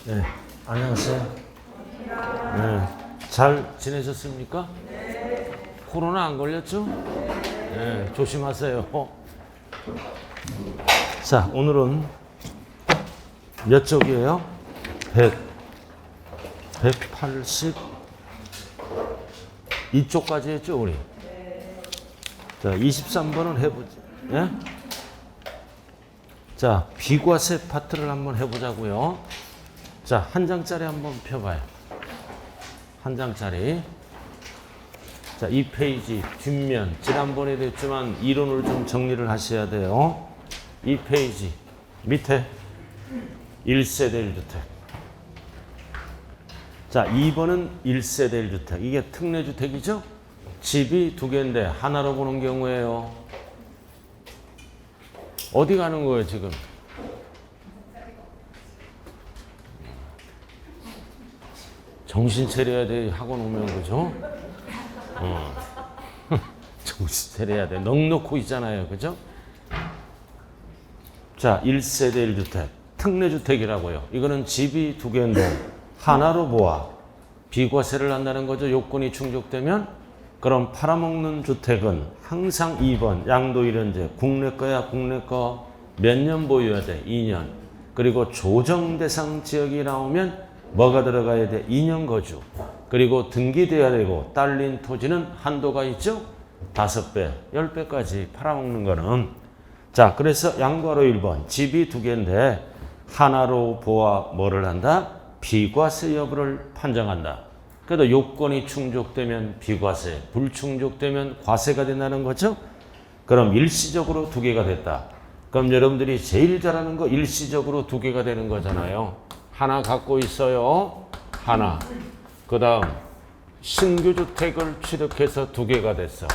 네, 안녕하세요. 네, 잘 지내셨습니까? 코로나 안 걸렸죠? 네, 조심하세요. 자, 오늘은 몇 쪽이에요? 180 이쪽까지 했죠, 우리? 자, 23번은 해보죠. 예? 자, 비과세 파트를 한번 해보자고요. 자, 한 장짜리 한번 펴봐요. 한 장짜리. 자, 이 페이지 뒷면 지난번에도 했지만 이론을 좀 정리를 하셔야 돼요. 이 페이지 밑에 1세대 1주택. 자, 2번은 1세대 1주택. 이게 특례주택이죠? 집이 두 개인데 하나로 보는 경우에요. 어디 가는 거예요, 지금? 정신 차려야 돼. 학원 오면, 그죠? 정신 차려야 돼. 넋놓고 있잖아요. 그죠? 자, 1세대 1주택. 특례주택이라고요. 이거는 집이 두 개인데 하나로 모아 비과세를 한다는 거죠. 요건이 충족되면. 그럼 팔아먹는 주택은 항상 2번 양도일연제. 국내 거야, 국내 거. 몇 년 보유해야 돼? 2년. 그리고 조정대상 지역이 나오면 뭐가 들어가야 돼? 2년 거주. 그리고 등기돼야 되고 딸린 토지는 한도가 있죠? 5배, 10배까지 팔아먹는 거는. 자, 그래서 양과로 1번. 집이 두 개인데 하나로 보아 뭐를 한다? 비과세 여부를 판정한다. 그래도 요건이 충족되면 비과세, 불충족되면 과세가 된다는 거죠? 그럼 일시적으로 두 개가 됐다. 그럼 여러분들이 제일 잘하는 거 일시적으로 두 개가 되는 거잖아요. 하나 갖고 있어요. 하나. 그 다음 신규 주택을 취득해서 두 개가 됐어.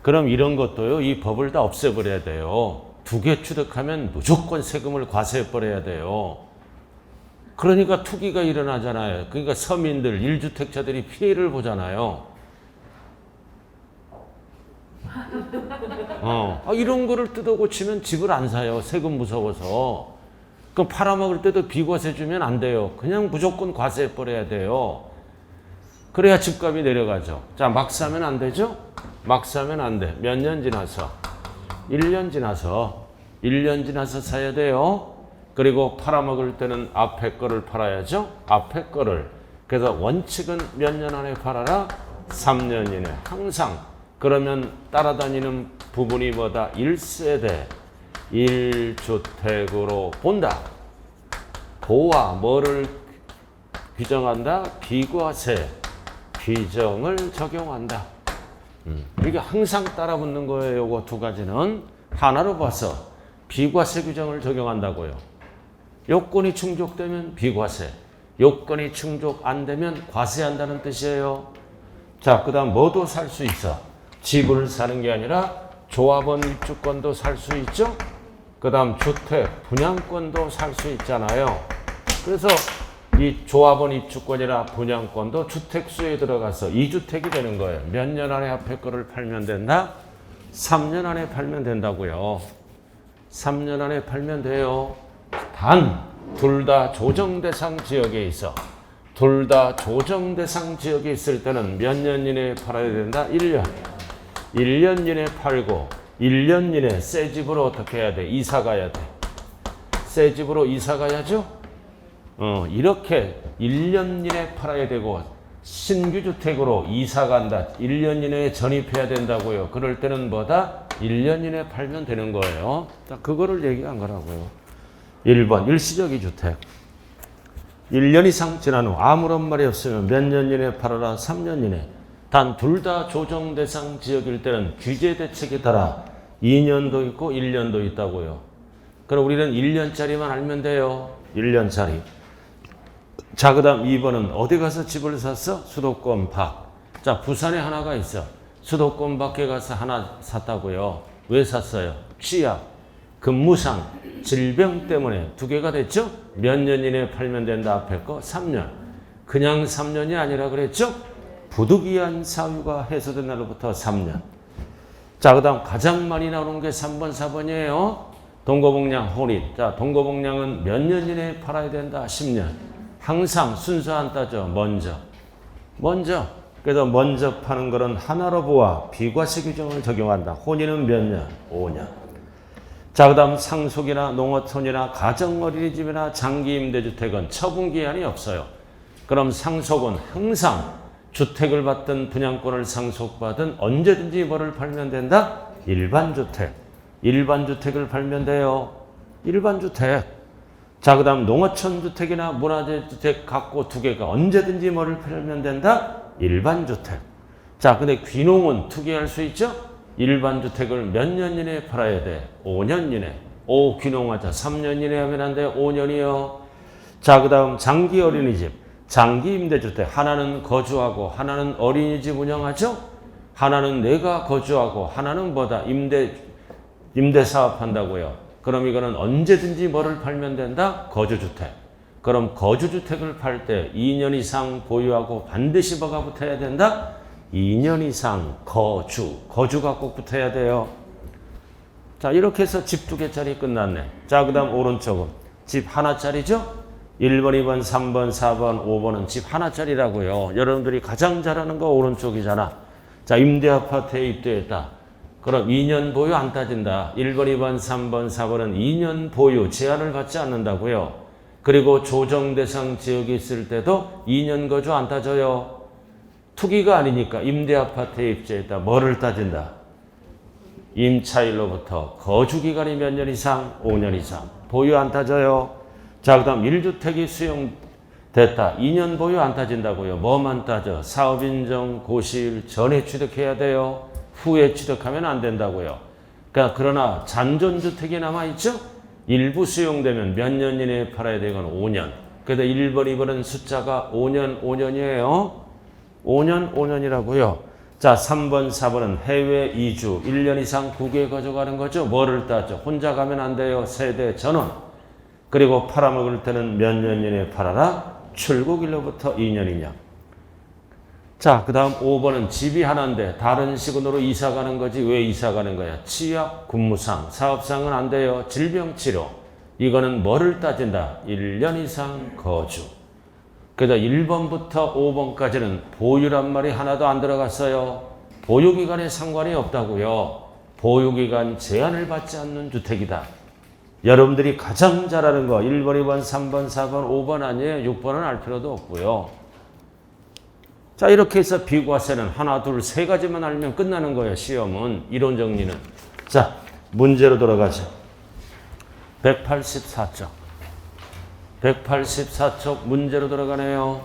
그럼 이런 것도요. 이 법을 다 없애버려야 돼요. 두 개 취득하면 무조건 세금을 과세해버려야 돼요. 그러니까 투기가 일어나잖아요. 그러니까 서민들, 1주택자들이 피해를 보잖아요. 이런 거를 뜯어고치면 집을 안 사요. 세금 무서워서. 그럼 팔아먹을 때도 비과세 주면 안 돼요. 그냥 무조건 과세해버려야 돼요. 그래야 집값이 내려가죠. 자, 막 사면 안 되죠? 막 사면 안 돼. 몇 년 지나서? 1년 지나서. 1년 지나서 사야 돼요. 그리고 팔아먹을 때는 앞에 거를 팔아야죠. 앞에 거를. 그래서 원칙은 몇 년 안에 팔아라? 3년 이내. 항상. 그러면 따라다니는 부분이 뭐다? 1세대 1주택으로 본다. 보아 뭐를 규정한다? 비과세 규정을 적용한다. 이게 항상 따라붙는 거예요. 요거 두 가지는 하나로 봐서 비과세 규정을 적용한다고요. 요건이 충족되면 비과세, 요건이 충족 안 되면 과세한다는 뜻이에요. 자, 그 다음 뭐도 살 수 있어? 집을 사는 게 아니라 조합원 입주권도 살 수 있죠? 그 다음 주택, 분양권도 살 수 있잖아요. 그래서 이 조합원 입주권이나 분양권도 주택수에 들어가서 2주택이 되는 거예요. 몇 년 안에 앞에 거를 팔면 된다? 3년 안에 팔면 된다고요. 3년 안에 팔면 돼요. 단, 둘 다 조정대상 지역에 있어. 둘 다 조정대상 지역에 있을 때는 몇 년 이내에 팔아야 된다? 1년. 1년 이내에 팔고 1년 이내에 새 집으로 어떻게 해야 돼? 이사 가야 돼. 새 집으로 이사 가야죠? 이렇게 1년 이내에 팔아야 되고 신규 주택으로 이사 간다. 1년 이내에 전입해야 된다고요. 그럴 때는 뭐다? 1년 이내에 팔면 되는 거예요. 자, 그거를 얘기한 거라고요. 1번 일시적 주택. 1년 이상 지난 후 아무런 말이 없으면 몇 년 이내에 팔아라? 3년 이내. 단 둘 다 조정 대상 지역일 때는 규제 대책에 따라 2년도 있고 1년도 있다고요. 그럼 우리는 1년짜리만 알면 돼요. 1년짜리. 자, 그 다음 2번은 어디 가서 집을 샀어? 수도권 밖. 자, 부산에 하나가 있어. 수도권 밖에 가서 하나 샀다고요. 왜 샀어요? 취약, 근무상, 질병 때문에 두 개가 됐죠? 몇 년 이내에 팔면 된다. 앞에 거 3년. 그냥 3년이 아니라 그랬죠? 부득이한 사유가 해소된 날로부터 3년. 자, 그 다음 가장 많이 나오는 게 3번, 4번이에요. 동거복량, 혼인. 자, 동거복량은 몇 년 이내에 팔아야 된다? 10년. 항상 순서 안 따져. 먼저. 그래서 먼저 파는 것은 하나로 보아 비과세 규정을 적용한다. 혼인은 몇 년? 5년. 자, 그 다음 상속이나 농어촌이나 가정어린이집이나 장기임대주택은 처분기한이 없어요. 그럼 상속은 항상 주택을 받든 분양권을 상속받은 언제든지 뭐를 팔면 된다? 일반주택. 일반주택을 팔면 돼요. 일반주택. 자, 그 다음 농어촌주택이나 문화재주택 갖고 두 개가 언제든지 뭐를 팔면 된다? 일반주택. 자, 근데 귀농은 투기할 수 있죠? 일반주택을 몇 년 이내에 팔아야 돼? 5년 이내. 귀농하자. 3년 이내 하면 안 돼? 5년이요. 자, 그 다음 장기 어린이집. 장기 임대주택. 하나는 거주하고 하나는 어린이집 운영하죠? 하나는 내가 거주하고 하나는 뭐다? 임대 사업한다고요. 그럼 이거는 언제든지 뭐를 팔면 된다? 거주주택. 그럼 거주주택을 팔 때 2년 이상 보유하고 반드시 뭐가 붙어야 된다? 2년 이상 거주가 꼭 붙어야 돼요. 자, 이렇게 해서 집 2개짜리 끝났네. 자, 그 다음 오른쪽은 집 하나짜리죠? 1번, 2번, 3번, 4번, 5번은 집 하나짜리라고요. 여러분들이 가장 잘하는 거 오른쪽이잖아. 자, 임대아파트에 입주했다. 그럼 2년 보유 안 따진다. 1번, 2번, 3번, 4번은 2년 보유 제한을 받지 않는다고요. 그리고 조정 대상 지역이 있을 때도 2년 거주 안 따져요. 투기가 아니니까 임대아파트에 입주했다. 뭐를 따진다? 임차일로부터 거주기간이 몇 년 이상? 5년 이상. 보유 안 따져요. 자, 그 다음 1주택이 수용됐다. 2년 보유 안 따진다고요. 뭐만 따져? 사업인정 고시일 전에 취득해야 돼요. 후에 취득하면 안 된다고요. 그러나 잔존주택이 남아있죠? 일부 수용되면 몇 년 이내에 팔아야 되건 5년. 그래서 1번, 2번은 숫자가 5년이에요. 5년이라고요. 자, 3번, 4번은 해외 이주 1년 이상 국외에 거주가는 거죠. 뭐를 따져? 혼자 가면 안 돼요. 세대 전원. 그리고 팔아먹을 때는 몇 년 이내에 팔아라? 출국일로부터 2년이냐. 자, 그 다음 5번은 집이 하나인데 다른 시군으로 이사 가는 거지. 왜 이사 가는 거야? 취약, 군무상, 사업상은 안 돼요. 질병치료. 이거는 뭐를 따진다? 1년 이상 거주. 그래서 1번부터 5번까지는 보유란 말이 하나도 안 들어갔어요. 보유기간에 상관이 없다고요. 보유기간 제한을 받지 않는 주택이다. 여러분들이 가장 잘하는 거 1번, 2번, 3번, 4번, 5번 아니에요. 6번은 알 필요도 없고요. 자, 이렇게 해서 비과세는 하나, 둘, 세 가지만 알면 끝나는 거예요. 시험은. 이론 정리는. 자, 문제로 돌아가죠. 184쪽. 184쪽 문제로 들어가네요.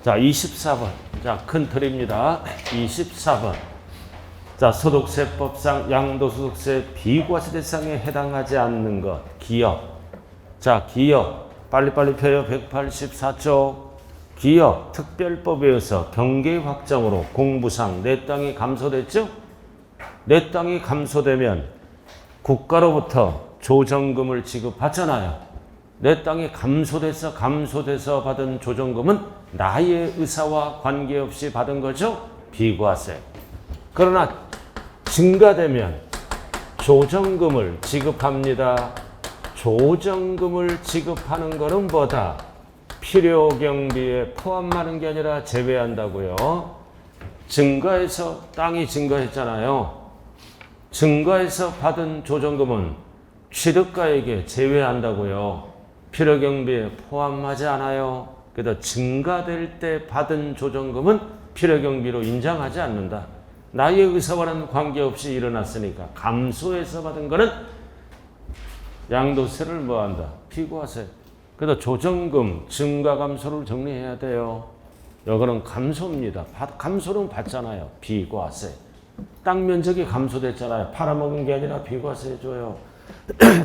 자, 24번. 자, 큰 틀입니다. 24번. 자, 소득세법상 양도소득세 비과세 대상에 해당하지 않는 것. 기업. 자, 기업. 빨리빨리 펴요. 184쪽. 기업 특별법에 의해서 경계 확정으로 공부상 내 땅이 감소됐죠? 내 땅이 감소되면 국가로부터 조정금을 지급하잖아요. 내 땅이 감소돼서 받은 조정금은 나의 의사와 관계없이 받은 거죠? 비과세. 그러나 증가되면 조정금을 지급합니다. 조정금을 지급하는 것은 뭐다? 필요경비에 포함하는 게 아니라 제외한다고요. 증가해서 땅이 증가했잖아요. 증가해서 받은 조정금은 취득가액에 제외한다고요. 필요경비에 포함하지 않아요. 그래서 증가될 때 받은 조정금은 필요경비로 인정하지 않는다. 나의 의사와는 관계없이 일어났으니까 감소해서 받은 거는 양도세를 뭐한다? 비과세. 그래서 조정금 증가 감소를 정리해야 돼요. 이거는 감소입니다. 감소는 받잖아요. 비과세. 땅 면적이 감소됐잖아요. 팔아먹은 게 아니라 비과세 해줘요.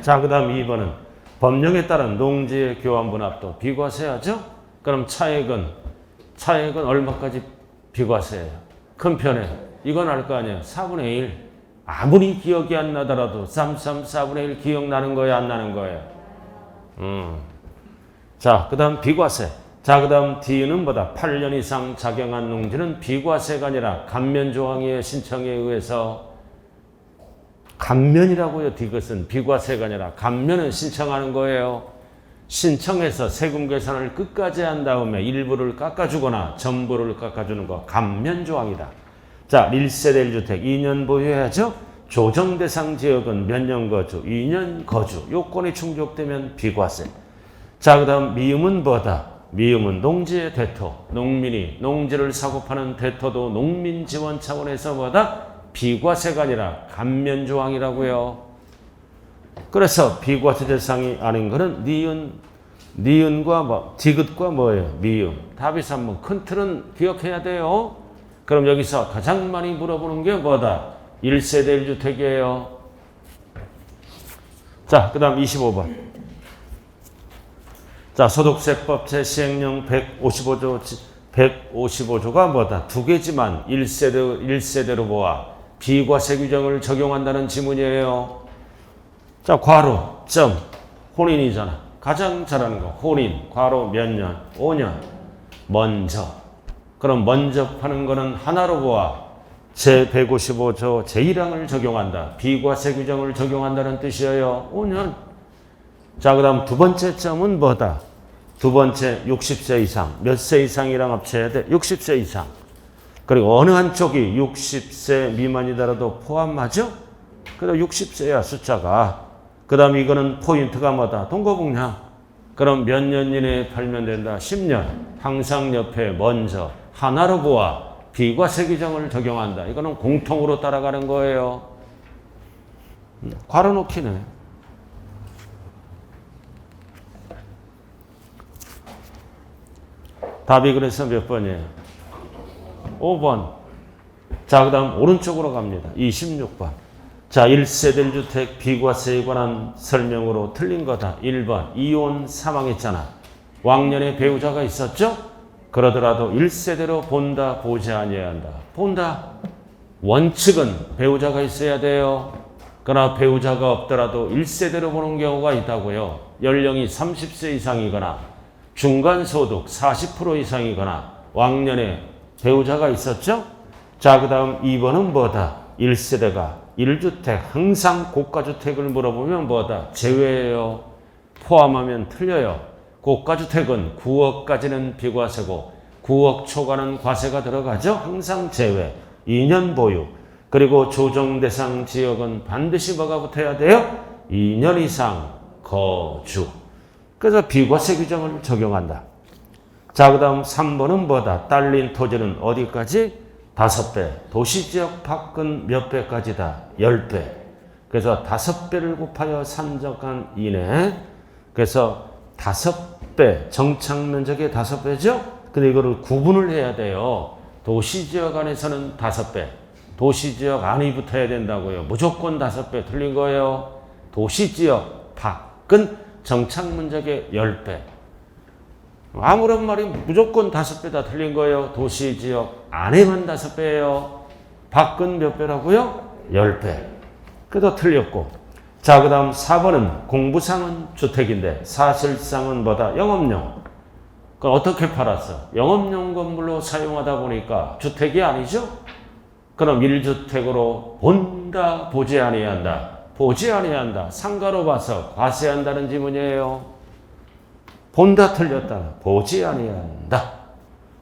자, 그 다음 2번은 법령에 따른 농지의 교환 분합도 비과세하죠? 그럼 차액은 얼마까지 비과세예요? 큰 편에. 이건 알 거 아니에요. 4분의 1. 아무리 기억이 안 나더라도 4분의 1 기억나는 거예요? 안 나는 거예요? 자, 그 다음 비과세. 자, 그 다음 D는 뭐다? 8년 이상 작용한 농지는 비과세가 아니라 감면조항의 신청에 의해서 감면이라고요. D것은 비과세가 아니라 감면은 신청하는 거예요. 신청해서 세금 계산을 끝까지 한 다음에 일부를 깎아주거나 전부를 깎아주는 거 감면조항이다. 자, 1세대 1주택 2년 보유해야죠. 조정 대상 지역은 몇 년 거주? 2년 거주. 요건이 충족되면 비과세. 자, 그 다음 미음은 뭐다? 미음은 농지의 대토. 농민이 농지를 사고 파는 대토도 농민 지원 차원에서 뭐다? 비과세가 아니라 감면조항이라고요. 그래서 비과세 대상이 아닌 거는 니은과 뭐, 디귿과 뭐예요? 미음. 답이 3번. 큰 틀은 기억해야 돼요. 그럼 여기서 가장 많이 물어보는 게 뭐다? 1세대 1주택이에요. 자, 그 다음 25번. 자, 소득세법 제시행령 155조가 뭐다? 두 개지만 1세대로 보아 비과세 규정을 적용한다는 지문이에요. 자, 괄호, 점, 혼인이잖아. 가장 잘하는 거. 혼인, 괄호 몇 년? 5년. 먼저. 그럼 먼저 하는 거는 하나로 보아 제155조 제1항을 적용한다. 비과세 규정을 적용한다는 뜻이에요. 5년. 자, 그 다음 두 번째 점은 뭐다? 두 번째 60세 이상. 몇 세 이상이랑 합쳐야 돼? 60세 이상. 그리고 어느 한쪽이 60세 미만이더라도 포함하죠? 그래도 60세야 숫자가. 그 다음 이거는 포인트가 뭐다? 동거북량. 그럼 몇 년 이내에 팔면 된다? 10년. 항상 옆에 먼저 하나로 보아 비과세 규정을 적용한다. 이거는 공통으로 따라가는 거예요. 괄호 놓기네. 답이 그래서 몇 번이에요? 5번. 자, 그 다음 오른쪽으로 갑니다. 26번. 자, 1세대 1주택 비과세에 관한 설명으로 틀린 거다. 1번. 이혼 사망했잖아. 왕년에 배우자가 있었죠? 그러더라도 1세대로 본다, 보지 아니해야 한다. 본다. 원칙은 배우자가 있어야 돼요. 그러나 배우자가 없더라도 1세대로 보는 경우가 있다고요. 연령이 30세 이상이거나 중간소득 40% 이상이거나 왕년에 배우자가 있었죠? 자, 그 다음 2번은 뭐다? 1세대가 1주택 항상 고가주택을 물어보면 뭐다? 제외예요. 포함하면 틀려요. 고가주택은 9억까지는 비과세고 9억 초과는 과세가 들어가죠? 항상 제외. 2년 보유. 그리고 조정대상 지역은 반드시 뭐가 붙어야 돼요? 2년 이상 거주. 그래서 비과세 규정을 적용한다. 자, 그 다음 3번은 뭐다? 딸린 토지는 어디까지? 5배. 도시지역 밖은 몇 배까지다? 10배. 그래서 5배를 곱하여 산정한 이내. 그래서 5배, 정착면적의 5배죠? 근데 이거를 구분을 해야 돼요. 도시지역 안에서는 5배. 도시지역 안이 붙어야 된다고요. 무조건 5배 틀린 거예요. 도시지역 밖은 정착면적의 10배. 아무런 말이 무조건 5배 다 틀린 거예요. 도시지역 안에만 5배예요. 밖은 몇 배라고요? 10배. 그래도 틀렸고. 자, 그 다음 4번은 공부상은 주택인데 사실상은 뭐다? 영업용. 그럼 어떻게 팔았어? 영업용 건물로 사용하다 보니까 주택이 아니죠? 그럼 1주택으로 본다, 보지 아니한다. 보지 아니한다. 상가로 봐서 과세한다는 지문이에요. 본다 틀렸다. 보지 아니한다.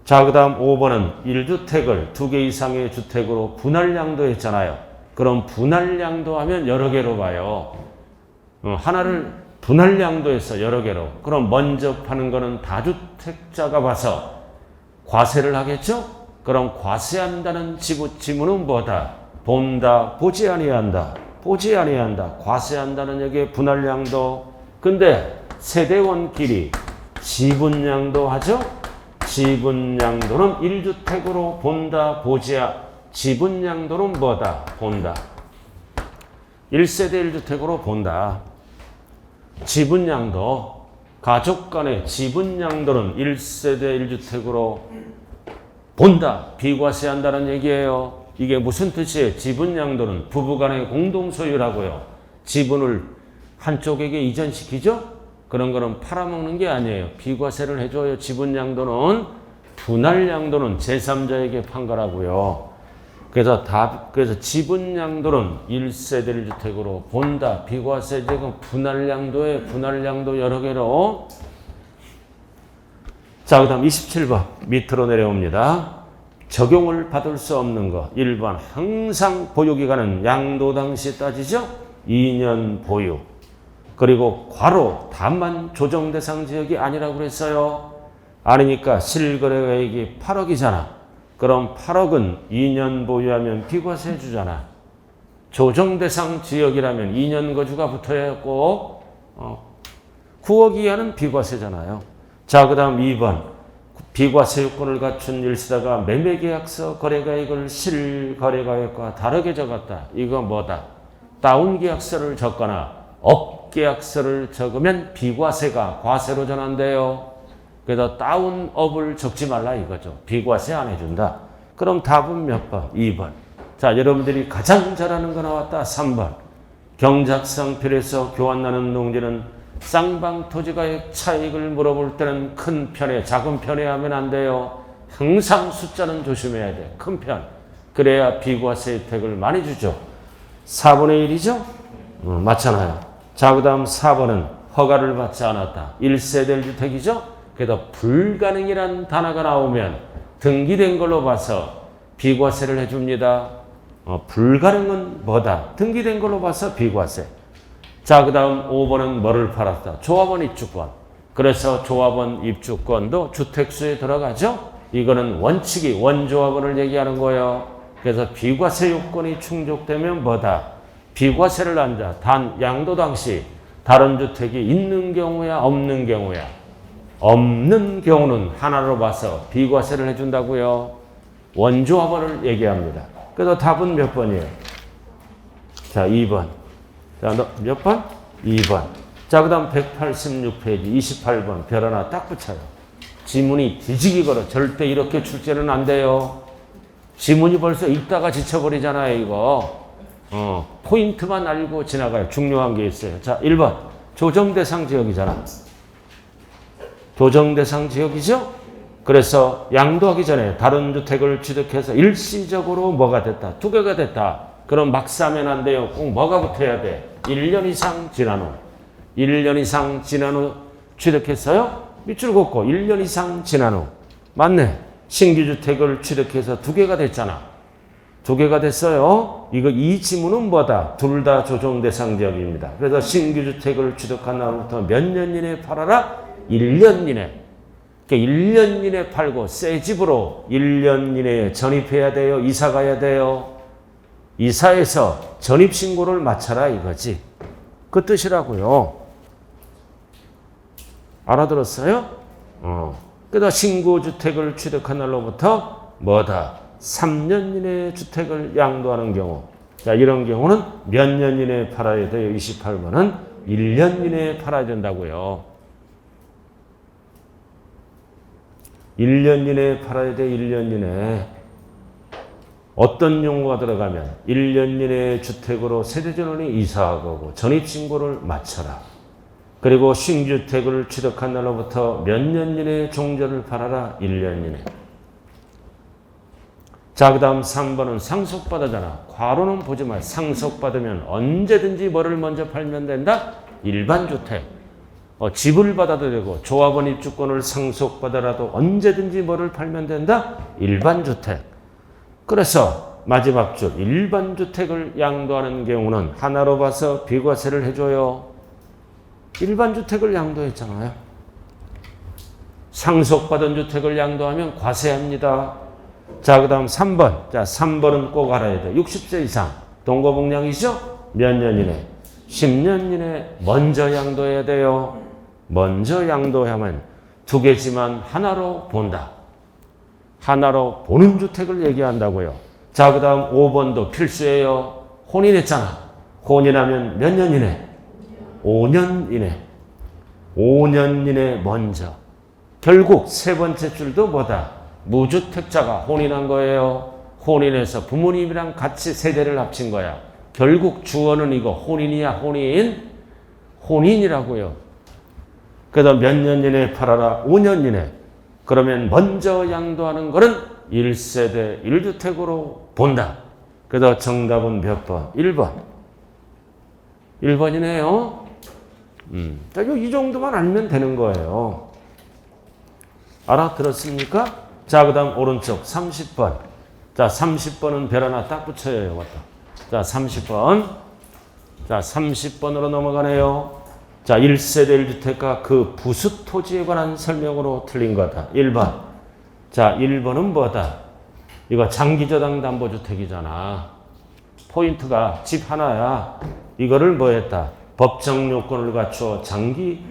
자, 그 다음 5번은 1주택을 2개 이상의 주택으로 분할량도 했잖아요. 그럼 분할량도 하면 여러 개로 봐요. 하나를 분할량도 해서 여러 개로. 그럼 먼저 파는 거는 다주택자가 봐서 과세를 하겠죠? 그럼 과세한다는 지문은 뭐다? 본다, 보지 아니한다. 보지 아니한다. 과세한다는 여기에 분할량도. 근데 세대원끼리 지분량도 하죠? 지분량도는 1주택으로 본다, 보지 지분량도는 뭐다? 본다. 1세대 1주택으로 본다. 지분량도, 가족 간의 지분량도는 1세대 1주택으로 본다. 비과세한다는 얘기예요. 이게 무슨 뜻이에요? 지분양도는 부부간의 공동소유라고요. 지분을 한쪽에게 이전시키죠? 그런 거는 팔아먹는 게 아니에요. 비과세를 해줘요. 지분양도는 분할양도는 제3자에게 판 거라고요. 그래서 지분 양도는 1세대 1주택으로 본다. 비과세 지금 분할 양도 여러 개로. 자, 그 다음 27번 밑으로 내려옵니다. 적용을 받을 수 없는 거. 1번 항상 보유기간은 양도 당시 따지죠. 2년 보유. 그리고 괄호 다만 조정 대상 지역이 아니라고 그랬어요. 아니니까 실거래가액이 8억이잖아. 그럼 8억은 2년 보유하면 비과세 해주잖아. 조정 대상 지역이라면 2년 거주가 붙어야 했고 9억 이하는 비과세잖아요. 자, 그 다음 2번 비과세 요건을 갖춘 1세대가 매매계약서 거래가액을 실거래가액과 다르게 적었다. 이거 뭐다? 다운계약서를 적거나 업계약서를 적으면 비과세가 과세로 전환돼요. 그래서 다운업을 적지 말라 이거죠. 비과세 안 해준다. 그럼 답은 몇 번? 2번. 자, 여러분들이 가장 잘하는 거 나왔다. 3번. 경작상필에서 교환나는 농지는 쌍방 토지가액 차익을 물어볼 때는 큰 편에 작은 편에 하면 안 돼요. 항상 숫자는 조심해야 돼. 큰 편. 그래야 비과세 혜택을 많이 주죠. 4분의 1이죠? 맞잖아요. 자, 그 다음 4번은 허가를 받지 않았다. 1세대 1주택이죠? 그래서 불가능이란 단어가 나오면 등기된 걸로 봐서 비과세를 해줍니다. 불가능은 뭐다? 등기된 걸로 봐서 비과세. 자, 그 다음 5번은 뭐를 팔았다? 조합원 입주권. 그래서 조합원 입주권도 주택수에 들어가죠? 이거는 원칙이 원조합원을 얘기하는 거예요. 그래서 비과세 요건이 충족되면 뭐다? 비과세를 한다. 단 양도 당시 다른 주택이 있는 경우야 없는 경우야? 없는 경우는 하나로 봐서 비과세를 해준다고요. 원조합원을 얘기합니다. 그래서 답은 몇 번이에요? 자, 2번. 자, 몇 번? 2번. 자, 그 다음 186페이지 28번 별 하나 딱 붙여요. 지문이 뒤지기 걸어. 절대 이렇게 출제는 안 돼요. 지문이 벌써 읽다가 지쳐버리잖아요, 이거. 포인트만 알고 지나가요. 중요한 게 있어요. 자, 1번. 조정대상 지역이잖아. 조정대상 지역이죠? 그래서 양도하기 전에 다른 주택을 취득해서 일시적으로 뭐가 됐다? 두 개가 됐다. 그럼 막 사면 안 돼요. 꼭 뭐가 붙어야 돼? 1년 이상 지난 후. 1년 이상 지난 후 취득했어요? 밑줄 긋고 1년 이상 지난 후. 맞네. 신규주택을 취득해서 두 개가 됐잖아. 두 개가 됐어요. 이 지문은 뭐다? 둘 다 조정대상 지역입니다. 그래서 신규주택을 취득한 날부터 몇 년 이내에 팔아라? 1년 이내. 그러니까 1년 이내 팔고 새 집으로 1년 이내에 전입해야 돼요. 이사 가야 돼요. 이사해서 전입신고를 마쳐라 이거지. 그 뜻이라고요. 알아들었어요? 그래서 신규주택을 취득한 날로부터 뭐다? 3년 이내에 주택을 양도하는 경우. 자, 이런 경우는 몇 년 이내에 팔아야 돼요? 28번은 1년 이내에 팔아야 된다고요. 1년 이내에 팔아야 돼, 1년 이내에. 어떤 용어가 들어가면 1년 이내에 주택으로 세대전원이 이사하고 전입신고를 마쳐라. 그리고 신주택을 취득한 날로부터 몇 년 이내에 종전을 팔아라. 1년 이내. 자, 그 다음 3번은 상속받아잖아. 과로는 보지 마. 상속받으면 언제든지 뭐를 먼저 팔면 된다? 일반주택. 집을 받아도 되고 조합원 입주권을 상속받아라도 언제든지 뭐를 팔면 된다? 일반주택. 그래서 마지막 줄 일반주택을 양도하는 경우는 하나로 봐서 비과세를 해줘요. 일반주택을 양도했잖아요. 상속받은 주택을 양도하면 과세합니다. 자, 그 다음 3번. 자, 3번은 꼭 알아야 돼. 60세 이상. 동거복량이죠? 몇 년 이내? 10년 이내 먼저 양도해야 돼요. 먼저 양도하면 두 개지만 하나로 본다. 하나로 보는 주택을 얘기한다고요. 자, 그 다음 5번도 필수예요. 혼인했잖아. 혼인하면 몇 년 이내? 5년 이내. 5년 이내 먼저. 결국 세 번째 줄도 뭐다? 무주택자가 혼인한 거예요. 혼인해서 부모님이랑 같이 세대를 합친 거야. 결국 주어는 이거 혼인이야, 혼인. 혼인이라고요. 그래서 몇 년 이내에 팔아라? 5년 이내. 그러면 먼저 양도하는 거는 1세대 1주택으로 본다. 그래서 정답은 몇 번? 1번. 1번이네요. 이 정도만 알면 되는 거예요. 알아들었습니까? 자, 그 다음 오른쪽 30번. 자, 30번은 별 하나 딱 붙여요. 이것도. 자, 30번. 자, 30번으로 넘어가네요. 자, 1세대 1주택과 그 부수 토지에 관한 설명으로 틀린 거다. 1번. 자, 1번은 뭐다? 이거 장기저당 담보주택이잖아. 포인트가 집 하나야. 이거를 뭐 했다? 법정 요건을 갖추어 장기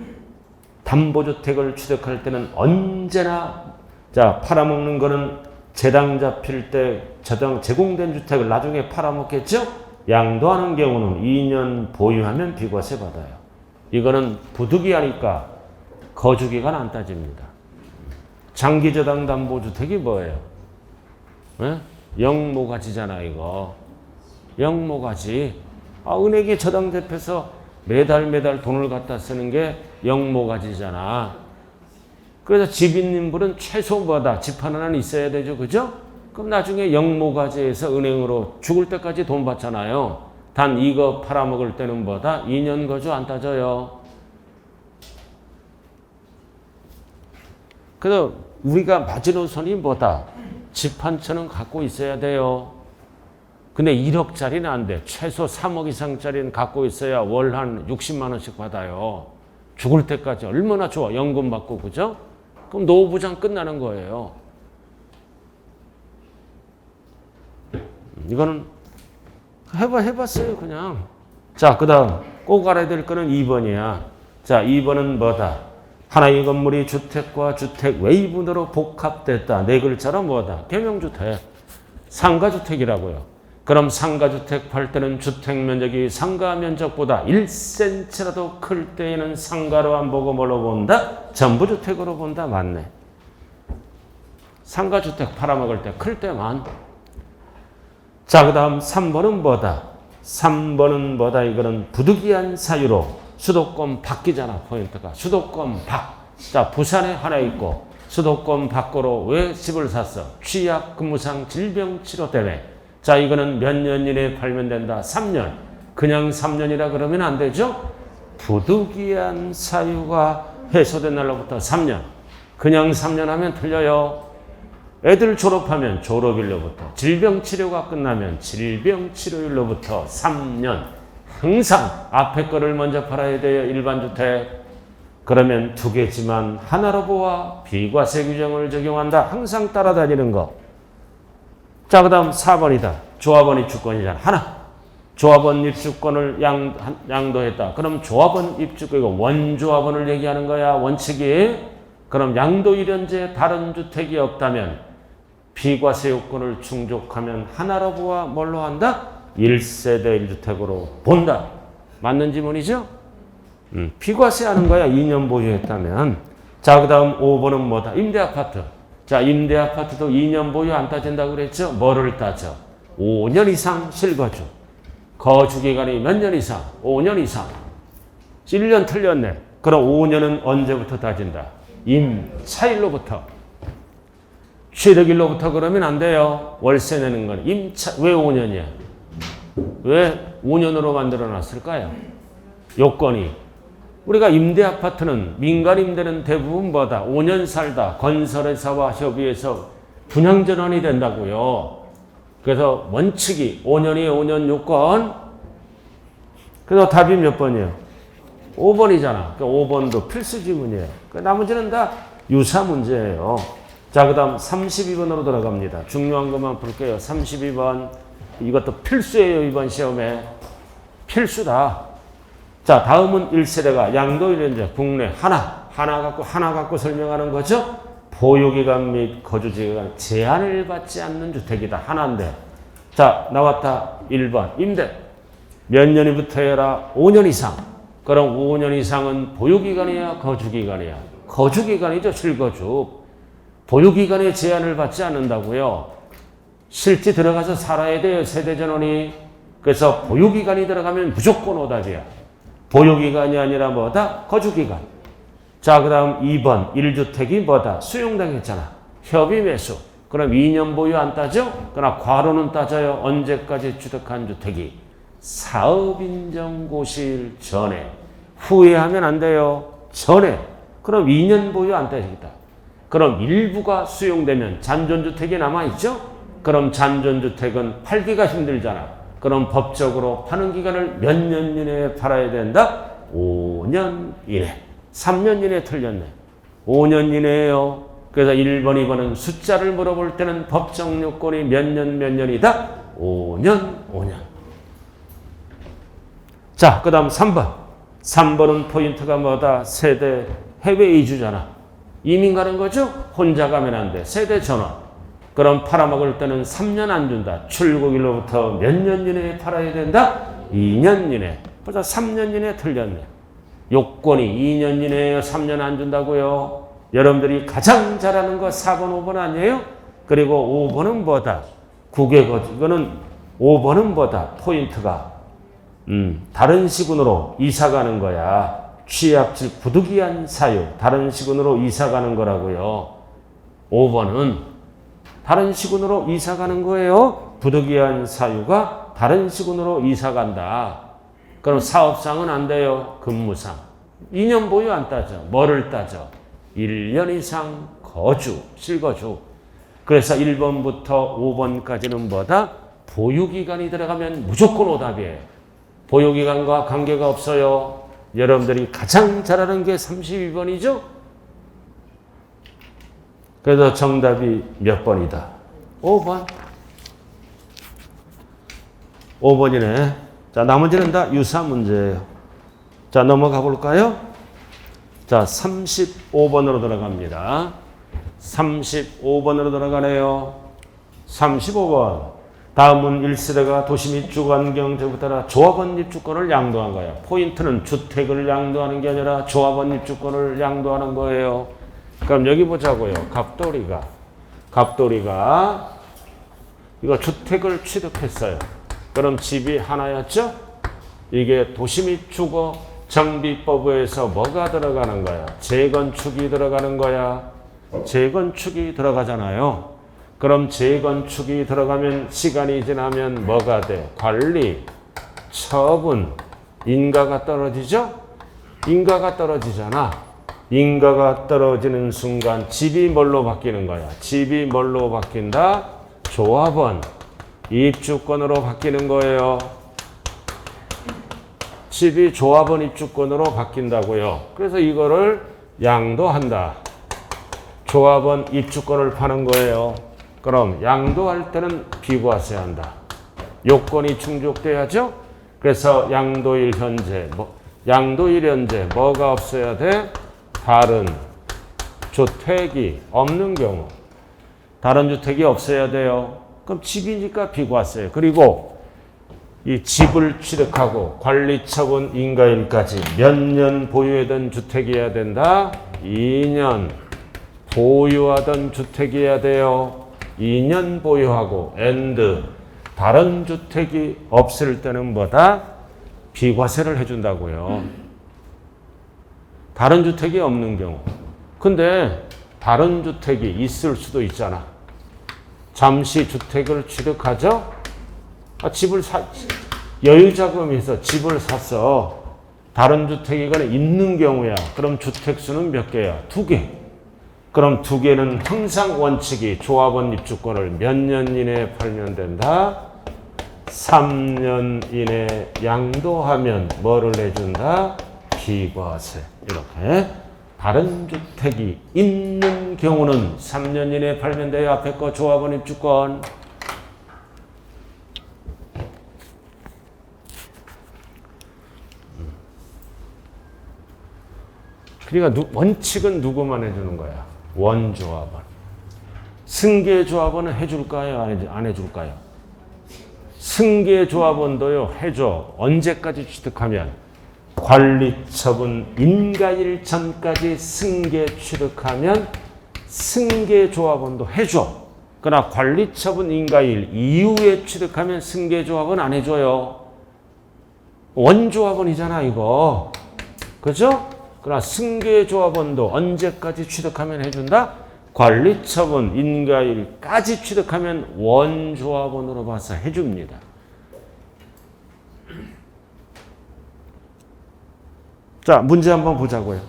담보주택을 취득할 때는 언제나 자, 팔아먹는 거는 재당 잡힐 때 저당 제공된 주택을 나중에 팔아먹겠죠? 양도하는 경우는 2년 보유하면 비과세 받아요. 이거는 부득이하니까 거주기간 안 따집니다. 장기저당 담보주택이 뭐예요? 네? 영모가지잖아 이거. 영모가지. 은행에 저당 대표서 매달 돈을 갖다 쓰는 게 영모가지잖아. 그래서 집 있는 분은 최소 뭐다? 집 하나는 있어야 되죠. 그죠? 그럼 나중에 영모가지에서 은행으로 죽을 때까지 돈 받잖아요. 단 이거 팔아먹을 때는 뭐다? 2년 거주 안 따져요. 그래서 우리가 마지노선이 뭐다? 집 한 채는 갖고 있어야 돼요. 근데 1억짜리는 안 돼. 최소 3억 이상짜리는 갖고 있어야 월 한 60만 원씩 받아요. 죽을 때까지 얼마나 좋아. 연금 받고 그죠? 그럼 노후보장 끝나는 거예요. 이거는 해봤어요 그냥. 자, 그 다음 꼭 알아야 될 거는 2번이야. 자, 2번은 뭐다? 하나의 건물이 주택과 주택 외이분으로 복합됐다. 네 글자로 뭐다? 개명주택. 상가주택이라고요. 그럼 상가주택 팔 때는 주택 면적이 상가 면적보다 1cm라도 클 때에는 상가로 안 보고 뭘로 본다? 전부주택으로 본다. 맞네. 상가주택 팔아먹을 때 클 때만. 자, 그 다음 3번은 뭐다? 3번은 뭐다? 이거는 부득이한 사유로 수도권 밖이잖아. 포인트가. 수도권 밖. 자, 부산에 하나 있고 수도권 밖으로 왜 집을 샀어? 취약, 근무상, 질병 치료 때문에. 자, 이거는 몇 년 이내에 팔면 된다? 3년. 그냥 3년이라 그러면 안 되죠? 부득이한 사유가 해소된 날로부터 3년. 그냥 3년 하면 틀려요. 애들 졸업하면 졸업일로부터, 질병치료가 끝나면 질병치료일로부터 3년. 항상 앞에 거를 먼저 팔아야 돼요. 일반주택. 그러면 두 개지만 하나로 보아 비과세 규정을 적용한다. 항상 따라다니는 거. 자, 그 다음 4번이다. 조합원 입주권이잖아. 하나. 조합원 입주권을 양도했다. 그럼 조합원 입주권, 이거 원조합원을 얘기하는 거야. 원칙이. 그럼 양도 일연제 다른 주택이 없다면 비과세 요건을 충족하면 하나로 보아 뭘로 한다? 1세대 1주택으로 본다. 맞는 지문이죠? 비과세 하는 거야. 2년 보유했다면. 자, 그 다음 5번은 뭐다? 임대아파트. 자, 임대아파트도 2년 보유 안 따진다고 그랬죠? 뭐를 따져? 5년 이상 실거주. 거주기간이 몇 년 이상? 5년 이상. 1년 틀렸네. 그럼 5년은 언제부터 따진다? 임차일로부터. 취득일로부터 그러면 안 돼요. 월세 내는 건 임차. 왜 5년이야? 왜 5년으로 만들어 놨을까요? 요건이. 우리가 임대아파트는 민간 임대는 대부분 뭐다? 5년 살다 건설회사와 협의해서 분양전환이 된다고요. 그래서 원칙이 5년이 5년 요건. 그래서 답이 몇 번이에요? 5번이잖아. 그러니까 5번도 필수 지문이에요. 그러니까 나머지는 다 유사 문제예요. 자, 그 다음 32번으로 들어갑니다. 중요한 것만 볼게요. 32번. 이것도 필수예요. 이번 시험에. 필수다. 자, 다음은 1세대가 양도일연제 국내 하나 갖고 설명하는 거죠. 보유기간 및 거주기간 제한을 받지 않는 주택이다. 하나인데. 자, 나왔다. 1번 임대. 몇 년부터 해라? 5년 이상. 그럼 5년 이상은 보유기간이야? 거주기간이야? 거주기간이죠. 실거주. 보유기간에 제한을 받지 않는다고요. 실제 들어가서 살아야 돼요. 세대전원이. 그래서 보유기간이 들어가면 무조건 오답이야. 보유기간이 아니라 뭐다? 거주기간. 자, 그 다음 2번 1주택이 뭐다? 수용당했잖아. 협의매수. 그럼 2년 보유 안 따져? 그러나 과로는 따져요. 언제까지 취득한 주택이? 사업인정고시일 전에. 후에 하면 안 돼요. 전에. 그럼 2년 보유 안 따지겠다. 그럼 일부가 수용되면 잔존주택이 남아있죠? 그럼 잔존주택은 팔기가 힘들잖아. 그럼 법적으로 파는 기간을 몇 년 이내에 팔아야 된다? 5년 이내. 3년 이내 틀렸네. 5년 이내예요. 그래서 1번, 2번은 숫자를 물어볼 때는 법정 요건이 몇 년이다? 5년. 자, 그 다음 3번. 3번은 포인트가 뭐다? 세대 해외 이주잖아. 이민 가는 거죠? 혼자 가면 안 돼. 세대 전원. 그럼 팔아먹을 때는 3년 안 준다. 출국일로부터 몇 년 이내에 팔아야 된다? 2년 이내. 보자, 3년 이내 틀렸네. 요건이 2년 이내에 3년 안 준다고요. 여러분들이 가장 잘하는 거 4번, 5번 아니에요? 그리고 5번은 뭐다? 국외거주. 이거는 5번은 뭐다? 포인트가 다른 시군으로 이사 가는 거야. 취약질 부득이한 사유. 다른 시군으로 이사 가는 거라고요. 5번은 다른 시군으로 이사 가는 거예요. 부득이한 사유가 다른 시군으로 이사 간다. 그럼 사업상은 안 돼요. 근무상. 2년 보유 안 따져. 뭐를 따져? 1년 이상 거주, 실거주. 그래서 1번부터 5번까지는 뭐다? 보유기간이 들어가면 무조건 오답이에요. 보유기간과 관계가 없어요. 여러분들이 가장 잘하는 게 32번이죠? 그래서 정답이 몇 번이다? 5번. 5번이네. 자, 나머지는 다 유사 문제예요. 자, 넘어가 볼까요? 자, 35번으로 들어갑니다. 35번으로 들어가네요. 35번. 다음은 1세대가 도시 및 주거환경제에 따라 조합원 입주권을 양도한 거야. 포인트는 주택을 양도하는 게 아니라 조합원 입주권을 양도하는 거예요. 그럼 여기 보자고요. 갑돌이가 이거 주택을 취득했어요. 그럼 집이 하나였죠? 이게 도시 및 주거 정비법에서 뭐가 들어가는 거야? 재건축이 들어가는 거야. 재건축이 들어가잖아요. 그럼 재건축이 들어가면 시간이 지나면 뭐가 돼? 관리, 처분, 인가가 떨어지죠? 인가가 떨어지잖아. 인가가 떨어지는 순간 집이 뭘로 바뀌는 거야? 집이 뭘로 바뀐다? 조합원, 입주권으로 바뀌는 거예요. 집이 조합원 입주권으로 바뀐다고요. 그래서 이거를 양도한다. 조합원 입주권을 파는 거예요. 그럼 양도할 때는 비과세 한다. 요건이 충족돼야죠. 그래서 양도일 현재 뭐가 없어야 돼? 다른 주택이 없는 경우. 다른 주택이 없어야 돼요. 그럼 집이니까 비과세. 그리고 이 집을 취득하고 관리처분 인가일까지 몇 년 보유하던 주택이어야 된다? 2년 보유하던 주택이어야 돼요. 2년 보유하고 다른 주택이 없을 때는 뭐다? 비과세를 해준다고요. 다른 주택이 없는 경우. 근데 다른 주택이 있을 수도 있잖아. 잠시 주택을 취득하죠? 여유자금에서 집을 샀어. 다른 주택이 있는 경우야. 그럼 주택수는 몇 개야? 2개. 그럼 2개는 항상 원칙이 조합원 입주권을 몇 년 이내에 팔면 된다? 3년 이내에 양도하면 뭐를 해준다? 비과세. 이렇게. 다른 주택이 있는 경우는 3년 이내에 팔면 돼요. 앞에 거 조합원 입주권. 그러니까 원칙은 누구만 해주는 거야? 원조합원. 승계조합원은 해줄까요? 안 해줄까요? 승계조합원도요, 해줘. 언제까지 취득하면? 관리처분 인가일 전까지 승계 취득하면 승계조합원도 해줘. 그러나 관리처분 인가일 이후에 취득하면 승계조합원 안 해줘요. 원조합원이잖아, 이거. 그죠? 그러나 승계조합원도 언제까지 취득하면 해준다? 관리처분, 인가일까지 취득하면 원조합원으로 봐서 해줍니다. 자, 문제 한번 보자고요.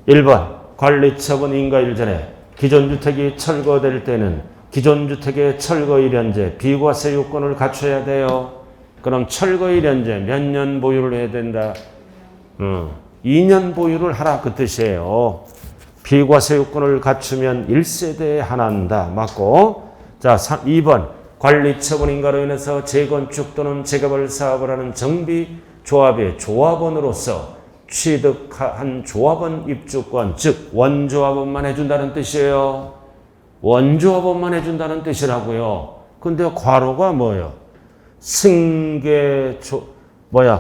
1번 관리처분 인가일 전에 기존 주택이 철거될 때는 기존 주택의 철거일 현재 비과세 요건을 갖춰야 돼요. 그럼 철거일 현재 몇 년 보유를 해야 된다? 2년 보유를 하라 그 뜻이에요. 비과세 요건을 갖추면 1세대에 하나한다. 맞고. 자, 2번 관리처분 인가로 인해서 재건축 또는 재개발 사업을 하는 정비조합의 조합원으로서 취득한 조합원 입주권, 즉 원조합원만 해준다는 뜻이에요. 원조합원만 해준다는 뜻이라고요. 근데 괄호가 뭐예요?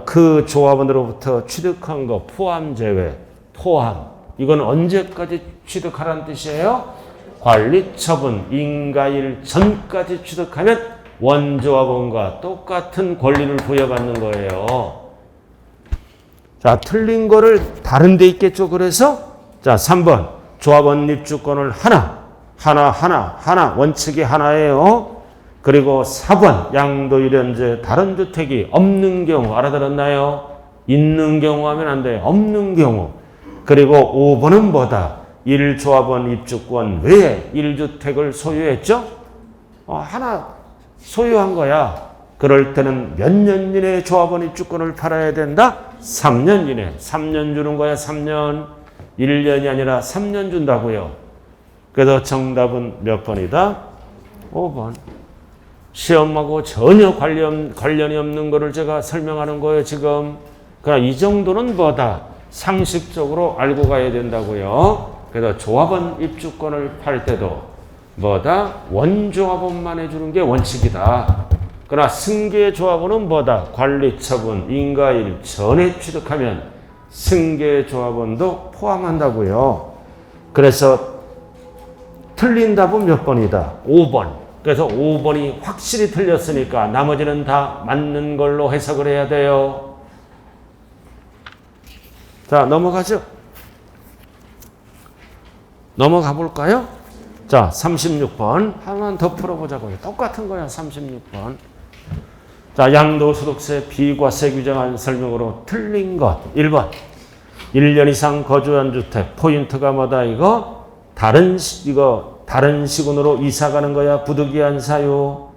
그 조합원으로부터 취득한 거 포함 제외, 포함. 이건 언제까지 취득하라는 뜻이에요? 관리처분 인가일 전까지 취득하면 원조합원과 똑같은 권리를 부여받는 거예요. 자, 틀린 거를 다른 데 있겠죠. 그래서 자, 3번 조합원 입주권을 하나 원칙이 하나예요. 그리고 4번 양도일 현재 다른 주택이 없는 경우 알아들었나요? 있는 경우 하면 안 돼요. 없는 경우. 그리고 5번은 뭐다? 1조합원 입주권 외에 1주택을 소유했죠? 하나 소유한 거야. 그럴 때는 몇 년 이내에 조합원 입주권을 팔아야 된다? 3년 이내. 3년 주는 거야. 3년. 1년이 아니라 3년 준다고요. 그래서 정답은 몇 번이다? 5번. 시험하고 전혀 관련이 없는 거를 제가 설명하는 거예요, 지금. 그러나 이 정도는 뭐다? 상식적으로 알고 가야 된다고요. 그래서 조합원 입주권을 팔 때도 뭐다? 원조합원만 해주는 게 원칙이다. 그러나 승계조합원은 뭐다? 관리처분, 인가일 전에 취득하면 승계조합원도 포함한다고요. 그래서 틀린 답은 몇 번이다? 5번. 그래서 5번이 확실히 틀렸으니까 나머지는 다 맞는 걸로 해석을 해야 돼요. 자, 넘어가죠. 넘어가 볼까요? 자, 36번. 하나만 더 풀어보자고요. 똑같은 거야, 36번. 자, 양도소득세 비과세 규정안 설명으로 틀린 것. 1번. 1년 이상 거주한 주택. 포인트가 뭐다, 이거? 다른 시군으로 이사 가는 거야. 부득이한 사유.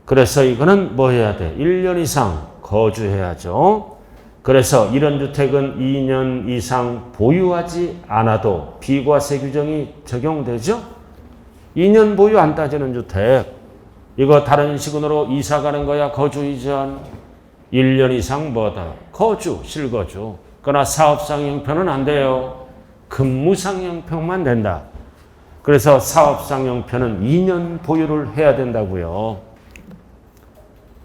그래서 이거는 뭐 해야 돼? 1년 이상 거주해야죠. 그래서 이런 주택은 2년 이상 보유하지 않아도 비과세 규정이 적용되죠. 2년 보유 안 따지는 주택. 이거 다른 시군으로 이사 가는 거야. 거주 이전. 1년 이상 뭐다? 거주, 실거주. 그러나 사업상 형편은 안 돼요. 근무상 형편만 된다. 그래서 사업상 형편은 2년 보유를 해야 된다고요.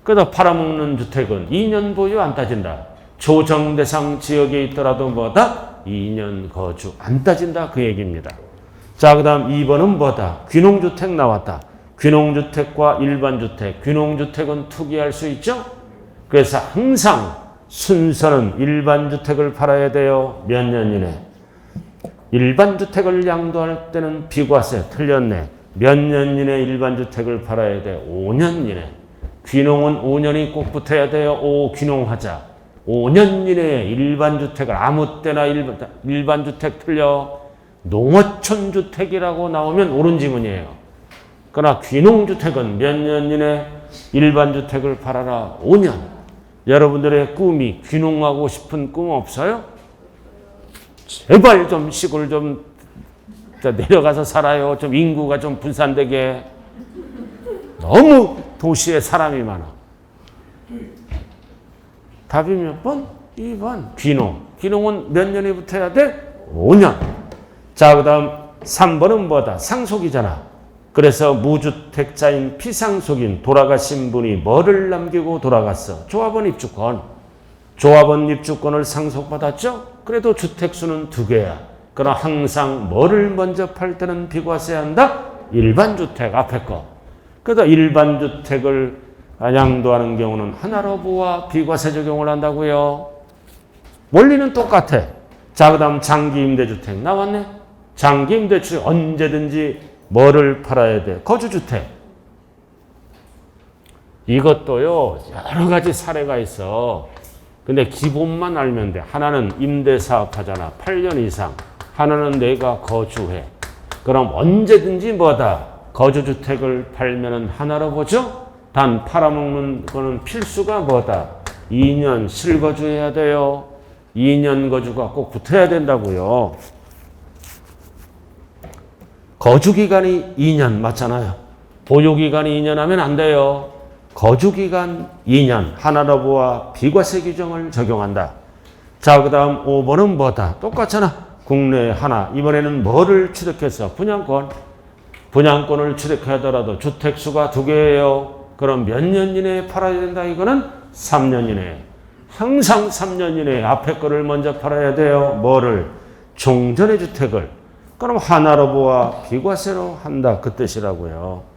그래서 팔아먹는 주택은 2년 보유 안 따진다. 조정 대상 지역에 있더라도 뭐다? 2년 거주 안 따진다. 그 얘기입니다. 자, 그 다음 2번은 뭐다? 귀농주택 나왔다. 귀농주택과 일반주택. 귀농주택은 투기할 수 있죠? 그래서 항상 순서는 일반주택을 팔아야 돼요. 몇 년 이내. 일반주택을 양도할 때는 비과세 틀렸네. 몇 년 이내 일반주택을 팔아야 돼? 5년 이내. 귀농은 5년이 꼭 붙어야 돼요. 귀농하자. 5년 이내에 일반주택을 아무 때나 일반주택 틀려. 농어촌주택이라고 나오면 옳은 지문이에요. 그러나 귀농주택은 몇 년 이내 일반주택을 팔아라. 5년. 여러분들의 꿈이 귀농하고 싶은 꿈 없어요? 제발 좀 시골 좀 내려가서 살아요. 좀 인구가 좀 분산되게. 너무 도시에 사람이 많아. 답이 몇 번? 2번. 귀농. 귀농은 몇 년에 붙어야 돼? 5년. 자, 그 다음 3번은 뭐다? 상속이잖아. 그래서 무주택자인 피상속인 돌아가신 분이 뭐를 남기고 돌아갔어? 조합원 입주권. 조합원 입주권을 상속받았죠? 그래도 주택수는 2개야. 그러나 항상 뭐를 먼저 팔 때는 비과세한다? 일반주택 앞에 거. 그래서 일반주택을 양도하는 경우는 하나로 보아 비과세 적용을 한다고요. 원리는 똑같아. 자, 그 다음 장기임대주택 나왔네. 장기임대주택 언제든지 뭐를 팔아야 돼? 거주주택. 이것도요, 여러 가지 사례가 있어. 근데 기본만 알면 돼. 하나는 임대사업 하잖아. 8년 이상. 하나는 내가 거주해. 그럼 언제든지 뭐다? 거주주택을 팔면은 하나로 보죠? 단 팔아먹는 거는 필수가 뭐다? 2년 실거주해야 돼요. 2년 거주가 꼭 붙어야 된다고요. 거주기간이 2년 맞잖아요. 보유기간이 2년 하면 안 돼요. 거주기간 2년 하나로부와 비과세 규정을 적용한다. 자, 그 다음 5번은 뭐다? 똑같잖아. 국내 하나. 이번에는 뭐를 취득해서? 분양권. 분양권을 취득하더라도 주택수가 2개예요. 그럼 몇 년 이내에 팔아야 된다? 이거는 3년 이내에. 항상 3년 이내에 앞에 거를 먼저 팔아야 돼요. 뭐를? 종전의 주택을. 그럼 하나로부와 비과세로 한다. 그 뜻이라고요.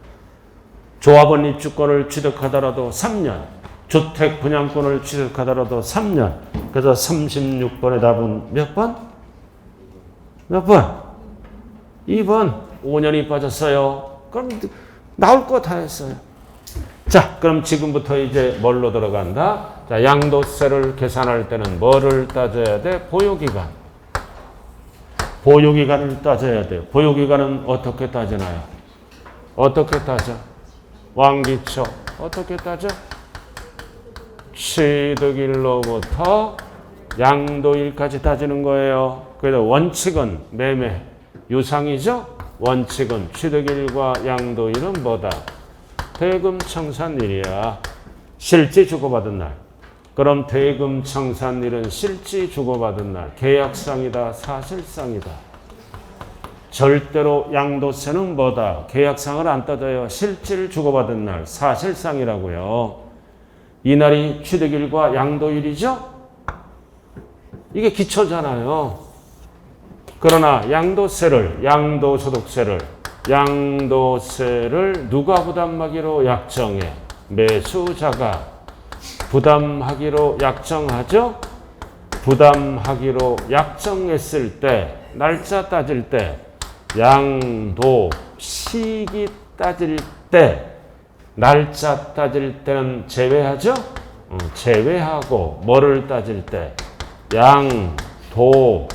조합원 입주권을 취득하더라도 3년. 주택 분양권을 취득하더라도 3년. 그래서 36번의 답은 몇 번? 몇 번? 2번. 5년이 빠졌어요. 그럼 나올 거 다 했어요. 자, 그럼 지금부터 이제 뭘로 들어간다? 자, 양도세를 계산할 때는 뭐를 따져야 돼? 보유기간. 보유기간을 따져야 돼요. 보유기간은 어떻게 따지나요? 어떻게 따져? 왕기초. 어떻게 따져? 취득일로부터 양도일까지 따지는 거예요. 그래서 원칙은 매매, 유상이죠? 원칙은 취득일과 양도일은 뭐다? 대금 청산일이야. 실지 주고받은 날. 그럼 대금 청산일은 실지 주고받은 날. 계약상이다, 사실상이다. 절대로 양도세는 뭐다? 계약상을 안 따져요. 실지를 주고받은 날, 사실상이라고요. 이날이 취득일과 양도일이죠? 이게 기초잖아요. 그러나 양도세를 누가 부담하기로 약정해? 매수자가 부담하기로 약정하죠? 부담하기로 약정했을 때, 날짜 따질 때, 양도 시기 따질 때, 날짜 따질 때는 제외하죠? 제외하고 뭐를 따질 때? 양도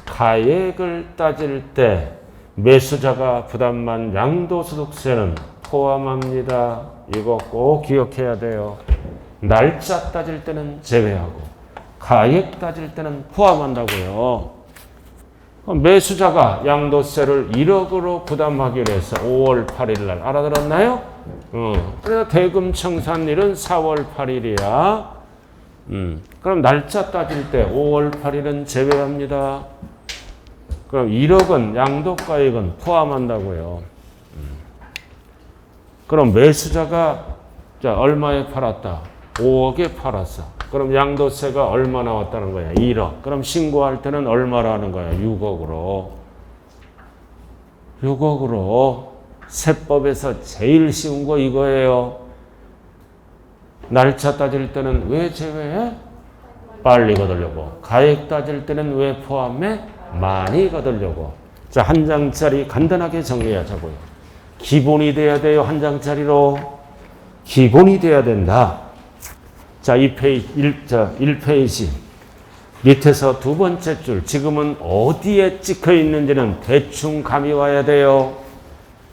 가액을 따질 때 매수자가 부담한 양도소득세는 포함합니다. 이거 꼭 기억해야 돼요. 날짜 따질 때는 제외하고 가액 따질 때는 포함한다고요. 매수자가 양도세를 1억으로 부담하기로 해서 5월 8일 날 알아들었나요? 그래서 대금 청산일은 4월 8일이야. 그럼 날짜 따질 때 5월 8일은 제외합니다. 그럼 1억은 양도가액은 포함한다고요. 그럼 매수자가 자 얼마에 팔았다? 5억에 팔았어. 그럼 양도세가 얼마 나왔다는 거야? 1억. 그럼 신고할 때는 얼마라는 거야? 6억으로. 6억으로. 세법에서 제일 쉬운 거 이거예요. 날짜 따질 때는 왜 제외해? 빨리 거두려고. 가액 따질 때는 왜 포함해? 많이 거두려고. 자, 한 장짜리 간단하게 정리하자고요. 기본이 돼야 돼요. 한 장짜리로. 기본이 돼야 된다. 자, 1페이지. 밑에서 두 번째 줄. 지금은 어디에 찍혀 있는지는 대충 감이 와야 돼요.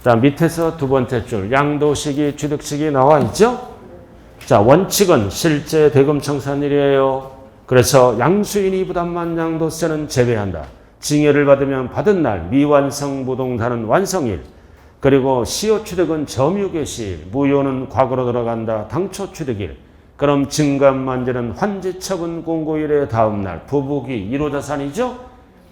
자, 밑에서 두 번째 줄. 양도시기, 취득시기 나와 있죠? 자, 원칙은 실제 대금 청산일이에요. 그래서 양수인이 부담한 양도세는 제외한다. 징여를 받으면 받은 날, 미완성 부동산은 완성일. 그리고 시효 취득은 점유개시일, 무효는 과거로 들어간다. 당초 취득일. 그럼 증감만지는 환지처분 공고일의 다음 날, 부부기 1호 자산이죠?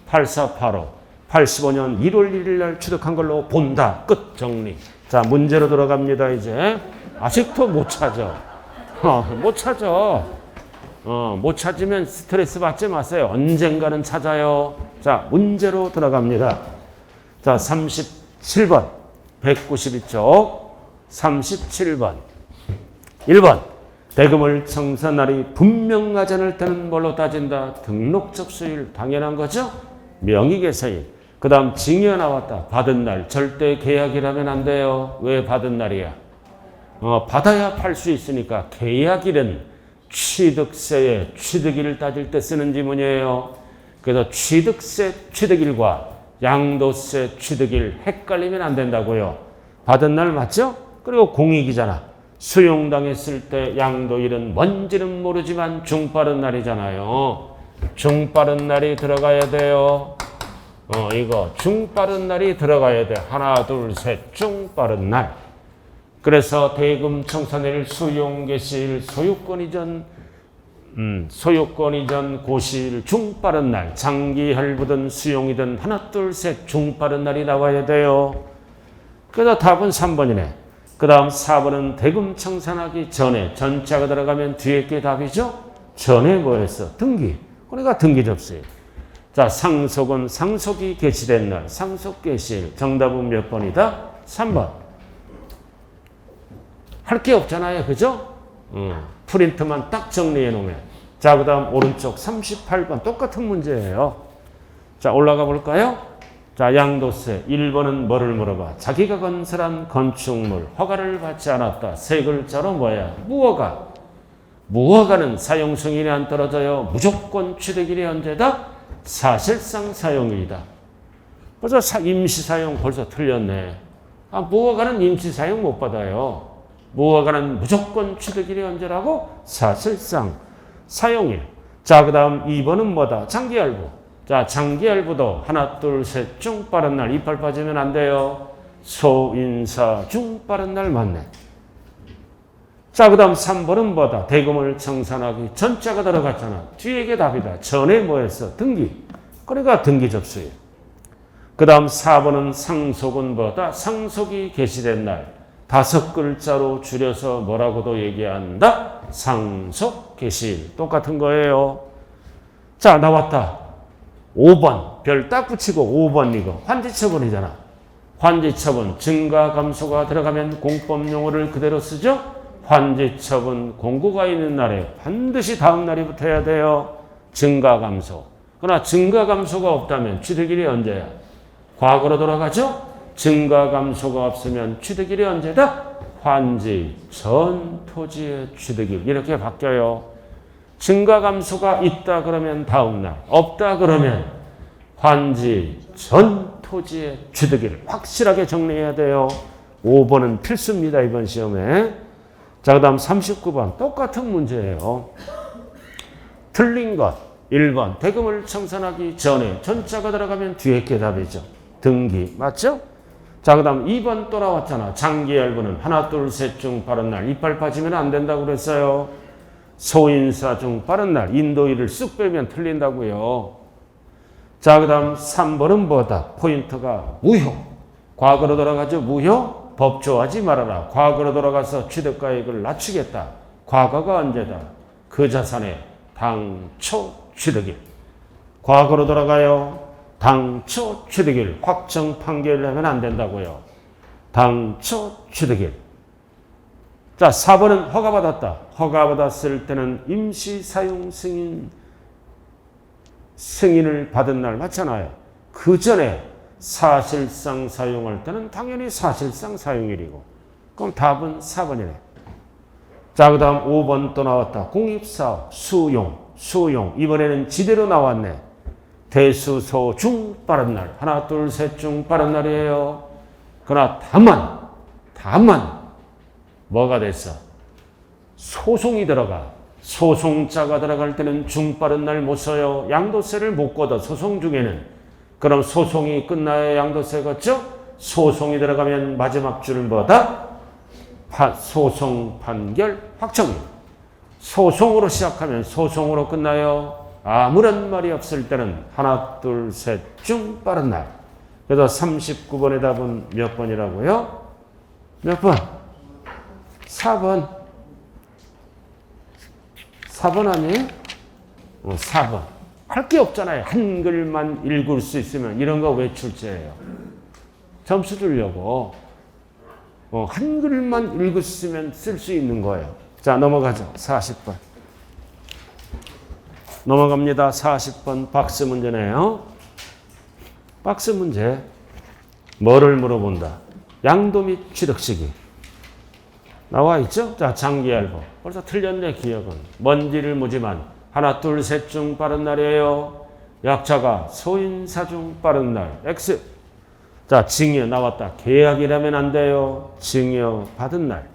8485. 85년 1월 1일 날 취득한 걸로 본다. 끝 정리. 자, 문제로 들어갑니다. 이제 아직도 못 찾아. 못 찾아. 못 찾으면 스트레스 받지 마세요. 언젠가는 찾아요. 자, 문제로 들어갑니다. 자, 37번. 192쪽. 37번. 1번. 대금을 청산날이 분명하지 않을 때는 뭘로 따진다? 등록 접수일. 당연한 거죠? 명의개세일. 그 다음 징여 나왔다. 받은 날. 절대 계약이라면 안 돼요. 왜 받은 날이야? 받아야 팔 수 있으니까. 계약일은 취득세의 취득일을 따질 때 쓰는 지문이에요. 그래서 취득세 취득일과 양도세 취득일 헷갈리면 안 된다고요. 받은 날 맞죠? 그리고 공익이잖아. 수용당했을 때 양도일은 뭔지는 모르지만 중빠른 날이잖아요. 중빠른 날이 들어가야 돼요. 이거 중빠른 날이 들어가야 돼. 하나, 둘, 셋. 중빠른 날. 그래서 대금 청산일 수용 개시일 소유권 이전 고시일 중빠른 날. 장기 할부든 수용이든 하나, 둘, 셋. 중빠른 날이 나와야 돼요. 그래서 답은 3번이네. 그 다음 4번은 대금 청산하기 전에 전자가 들어가면 뒤에 게 답이죠? 전에 뭐였어? 등기. 그러니까 등기 접수일. 자, 상속은 상속이 개시된 날. 상속 개시일. 정답은 몇 번이다? 3번. 할 게 없잖아요. 그죠? 프린트만 딱 정리해 놓으면. 자, 그 다음 오른쪽 38번. 똑같은 문제예요. 자, 올라가 볼까요? 자, 양도세. 1번은 뭐를 물어봐? 자기가 건설한 건축물, 허가를 받지 않았다. 세 글자로 뭐야? 무허가. 무허가는 사용 승인이 안 떨어져요. 무조건 취득일이 언제다? 사실상 사용일이다. 벌써 임시사용 벌써 틀렸네. 무허가는 임시사용 못 받아요. 무허가는 무조건 취득일이 언제라고? 사실상 사용일. 자, 그 다음 2번은 뭐다? 장기할부. 자, 장기할부도 하나, 둘, 셋 중 빠른 날. 이빨 빠지면 안 돼요. 소인사 중 빠른 날 맞네. 자, 그 다음 3번은 뭐다? 대금을 청산하기 전자가 들어갔잖아. 뒤에 게 답이다. 전에 뭐였어? 등기. 그러니까 등기 접수일. 그 다음 4번은 상속은 뭐다? 상속이 개시된 날. 5글자로 줄여서 뭐라고도 얘기한다? 상속 개시일. 똑같은 거예요. 자, 나왔다. 5번. 별 딱 붙이고 5번 이거. 환지처분이잖아. 환지처분. 증가 감소가 들어가면 공법 용어를 그대로 쓰죠? 환지처분 공고가 있는 날에 반드시 다음 날이 붙어야 돼요. 증가 감소. 그러나 증가 감소가 없다면 취득일이 언제야? 과거로 돌아가죠? 증가 감소가 없으면 취득일이 언제다? 환지 전 토지의 취득일. 이렇게 바뀌어요. 증가 감소가 있다 그러면 다음 날, 없다 그러면 환지 전 토지의 취득일. 확실하게 정리해야 돼요. 5번은 필수입니다. 이번 시험에. 자, 그 다음 39번. 똑같은 문제예요. 틀린 것. 1번. 대금을 청산하기 전에 전자가 들어가면 뒤에 게 답이죠. 등기. 맞죠? 자, 그 다음 2번 또 나왔잖아. 장기할부는 하나, 둘, 셋 중 빠른 날. 이빨 빠지면 안 된다고 그랬어요. 소인사 중 빠른 날. 인도일을 쑥 빼면 틀린다고요. 자, 그 다음 3번은 뭐다? 포인트가 무효. 과거로 돌아가죠. 무효. 법조하지 말아라. 과거로 돌아가서 취득가액을 낮추겠다. 과거가 언제다? 그 자산의 당초 취득일. 과거로 돌아가요. 당초 취득일. 확정 판결을 하면 안 된다고요. 당초 취득일. 자, 4번은 허가받았다. 허가받았을 때는 임시사용 승인을 받은 날 맞잖아요. 그 전에 사실상 사용할 때는 당연히 사실상 사용일이고. 그럼 답은 4번이네. 자, 그 다음 5번 또 나왔다. 공입사업, 수용. 이번에는 지대로 나왔네. 대수소 중 빠른 날. 하나, 둘, 셋 중 빠른 날이에요. 그러나 다만 뭐가 됐어? 소송이 들어가. 소송자가 들어갈 때는 중 빠른 날 못 써요. 양도세를 못 걷어. 소송 중에는. 그럼 소송이 끝나야 양도세 걷죠? 소송이 들어가면 마지막 줄은 뭐다? 소송 판결 확정일. 소송으로 시작하면 소송으로 끝나요. 아무런 말이 없을 때는 하나, 둘, 셋 중 빠른 날. 그래서 39번의 답은 몇 번이라고요? 몇 번? 4번. 4번 아니에요? 4번. 할 게 없잖아요. 한글만 읽을 수 있으면 이런 거 외출제예요. 점수 주려고. 한글만 읽었으면 쓸 수 있는 거예요. 자, 넘어가죠. 40번. 넘어갑니다. 40번 박스 문제네요. 박스 문제. 뭐를 물어본다? 양도 및 취득시기. 나와 있죠? 자, 장기알보. 벌써 틀렸네, 기억은. 먼지를 무지만 하나, 둘, 셋 중 빠른 날이에요. 약자가 소인사 중 빠른 날. X. 자, 증여 나왔다. 계약이라면 안 돼요. 증여 받은 날.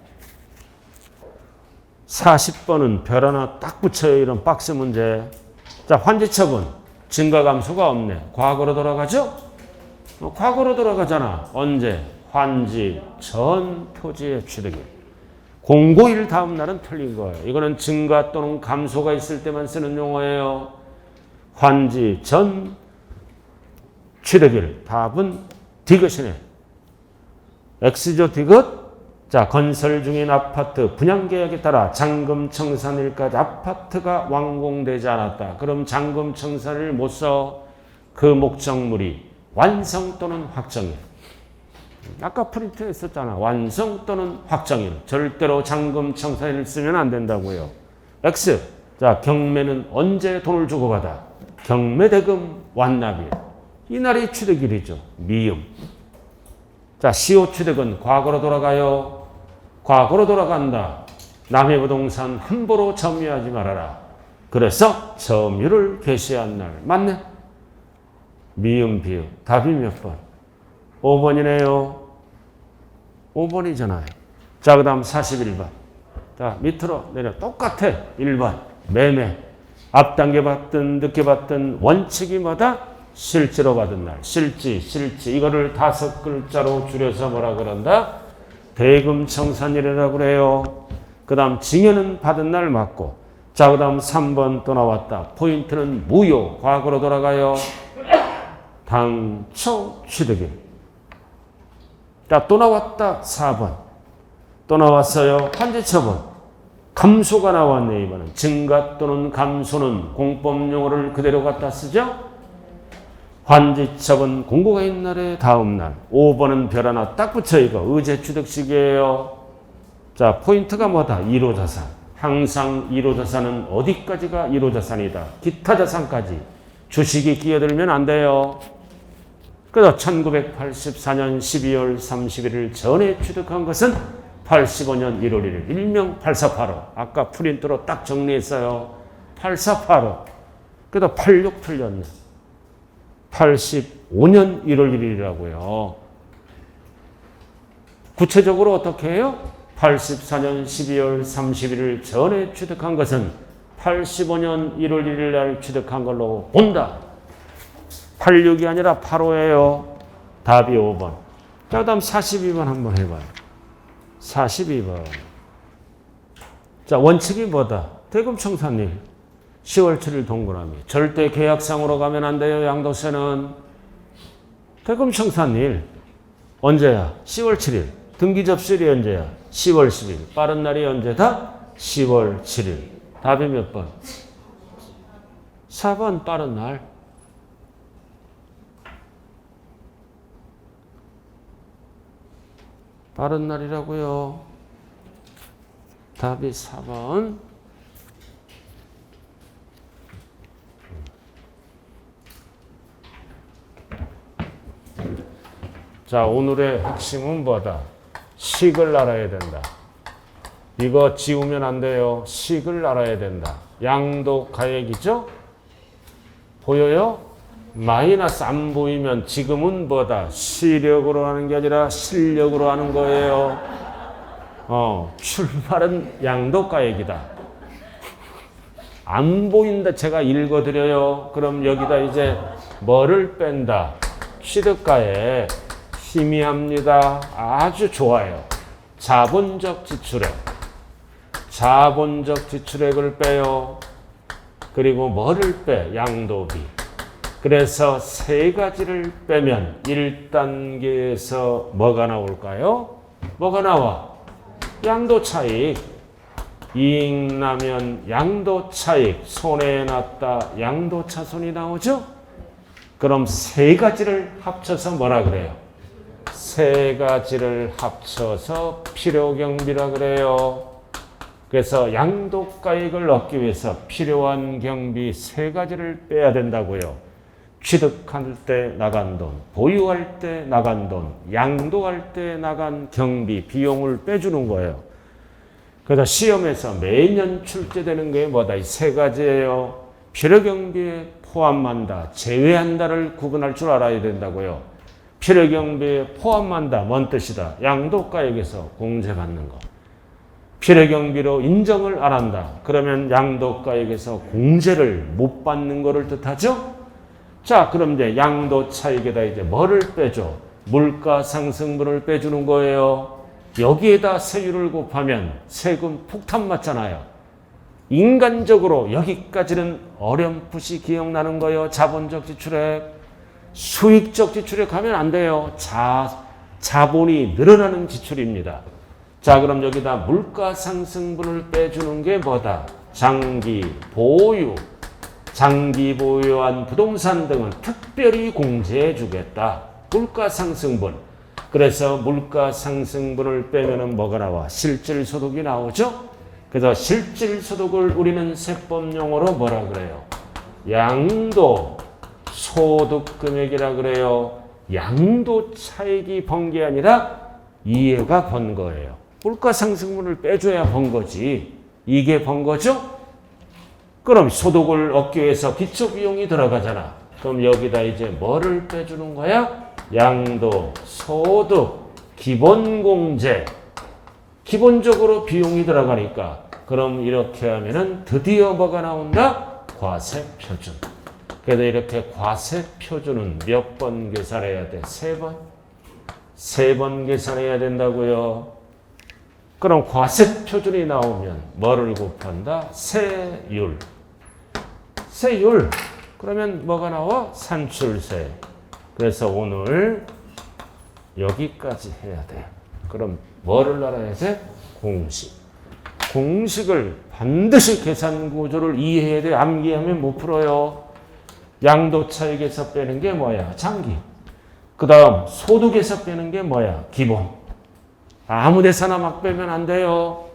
40번은 별 하나 딱 붙여요. 이런 박스 문제. 자, 환지처분. 증가 감소가 없네. 과거로 돌아가죠? 과거로 돌아가잖아. 언제? 환지 전 토지의 취득일. 공고일 다음 날은 틀린 거예요. 이거는 증가 또는 감소가 있을 때만 쓰는 용어예요. 환지 전 취득일. 답은 디귿이네. X죠, 디귿. 자, 건설 중인 아파트 분양계약에 따라 잔금청산일까지 아파트가 완공되지 않았다. 그럼 잔금청산을 못 써. 그 목적물이 완성 또는 확정일. 아까 프린트에 있었잖아. 완성 또는 확정일. 절대로 잔금청산일 쓰면 안 된다고요. X. 자, 경매는 언제 돈을 주고 받아? 경매대금 완납일. 이날이 취득일이죠. 미음. 자, 시효 취득은 과거로 돌아가요. 과거로 돌아간다. 남의 부동산 함부로 점유하지 말아라. 그래서 점유를 개시한 날. 맞네? 미음, 비음. 답이 몇 번? 5번이네요. 5번이잖아요. 자, 그 다음 41번. 자, 밑으로 내려. 똑같아. 1번. 매매. 앞당겨 받든 늦게 받든 원칙이 뭐다? 실제로 받은 날. 실지. 이거를 5글자로 줄여서 뭐라 그런다? 대금청산일이라고 그래요. 그 다음 증여는 받은 날 맞고. 자, 그 다음 3번 또 나왔다. 포인트는 무효. 과거로 돌아가요. 당초 취득일. 자, 또 나왔다. 4번. 또 나왔어요. 환지처분. 감소가 나왔네, 이번엔. 증가 또는 감소는 공법용어를 그대로 갖다 쓰죠? 환지처분 공고가 있는 날의 다음 날. 5번은 별 하나 딱 붙여 이거. 의제 취득식이에요. 자, 포인트가 뭐다? 1호자산. 항상 1호자산은 어디까지가 1호자산이다? 기타 자산까지. 주식이 끼어들면 안 돼요. 그래서 1984년 12월 31일 전에 취득한 것은 85년 1월 1일. 일명 8485. 아까 프린트로 딱 정리했어요. 8485. 그래도 86 틀렸네. 85년 1월 1일이라고요. 구체적으로 어떻게 해요? 84년 12월 31일 전에 취득한 것은 85년 1월 1일 날 취득한 걸로 본다. 86이 아니라 85예요. 답이 5번. 자, 그 다음 42번 한번 해봐요. 42번. 자, 원칙이 뭐다? 대금청산일. 10월 7일 동그라미. 절대 계약상으로 가면 안 돼요. 양도세는. 대금청산일. 언제야? 10월 7일. 등기 접수일이 언제야? 10월 10일. 빠른 날이 언제다? 10월 7일. 답이 몇 번? 4번 빠른 날. 빠른 날이라고요. 답이 4번. 자, 오늘의 핵심은 뭐다? 식을 알아야 된다. 이거 지우면 안 돼요. 식을 알아야 된다. 양도가액이죠? 보여요? 마이너스 안 보이면 지금은 뭐다? 시력으로 하는 게 아니라 실력으로 하는 거예요. 출발은 양도가액이다. 안 보인다. 제가 읽어드려요. 그럼 여기다 이제 뭐를 뺀다? 취득가액. 희미합니다. 아주 좋아요. 자본적 지출액. 자본적 지출액을 빼요. 그리고 뭐를 빼? 양도비. 그래서 세 가지를 빼면 1단계에서 뭐가 나올까요? 뭐가 나와? 양도차익. 이익 나면 양도차익. 손해났다. 양도차손이 나오죠? 그럼 세 가지를 합쳐서 뭐라 그래요? 세 가지를 합쳐서 필요경비라 그래요. 그래서 양도가액을 얻기 위해서 필요한 경비 세 가지를 빼야 된다고요. 취득할 때 나간 돈, 보유할 때 나간 돈, 양도할 때 나간 경비, 비용을 빼주는 거예요. 그래서 시험에서 매년 출제되는 게 뭐다? 이 세 가지예요. 필요경비에 포함한다, 제외한다를 구분할 줄 알아야 된다고요. 필요경비에 포함한다, 뭔 뜻이다? 양도가액에서 공제받는 거. 필요경비로 인정을 안 한다. 그러면 양도가액에서 공제를 못 받는 거를 뜻하죠? 자, 그럼 이제 양도 차익에다 이제 뭐를 빼줘? 물가 상승분을 빼주는 거예요. 여기에다 세율을 곱하면 세금 폭탄 맞잖아요. 인간적으로 여기까지는 어렴풋이 기억나는 거예요. 자본적 지출액. 수익적 지출액 하면 안 돼요. 자본이 늘어나는 지출입니다. 자, 그럼 여기다 물가 상승분을 빼주는 게 뭐다? 장기 보유. 장기 보유한 부동산 등은 특별히 공제해 주겠다. 물가 상승분. 그래서 물가 상승분을 빼면은 뭐가 나와? 실질소득이 나오죠? 그래서 실질소득을 우리는 세법용어로 뭐라 그래요? 양도 소득금액이라 그래요. 양도 차익이 번 게 아니라 이해가 번 거예요. 물가 상승분을 빼줘야 번 거지. 이게 번 거죠? 그럼 소득을 얻기 위해서 기초비용이 들어가잖아. 그럼 여기다 이제 뭐를 빼주는 거야? 양도, 소득, 기본공제. 기본적으로 비용이 들어가니까. 그럼 이렇게 하면은 드디어 뭐가 나온다? 과세표준. 그래서 이렇게 과세표준은 몇 번 계산해야 돼? 3번? 3번 계산해야 된다고요. 그럼 과세표준이 나오면 뭐를 곱한다? 세율. 세율. 그러면 뭐가 나와? 산출세. 그래서 오늘 여기까지 해야 돼. 그럼 뭐를 알아야 돼? 공식. 공식을 반드시 계산 구조를 이해해야 돼. 암기하면 못 풀어요. 양도 차익에서 빼는 게 뭐야? 장기. 그 다음 소득에서 빼는 게 뭐야? 기본. 아무 데서나 막 빼면 안 돼요.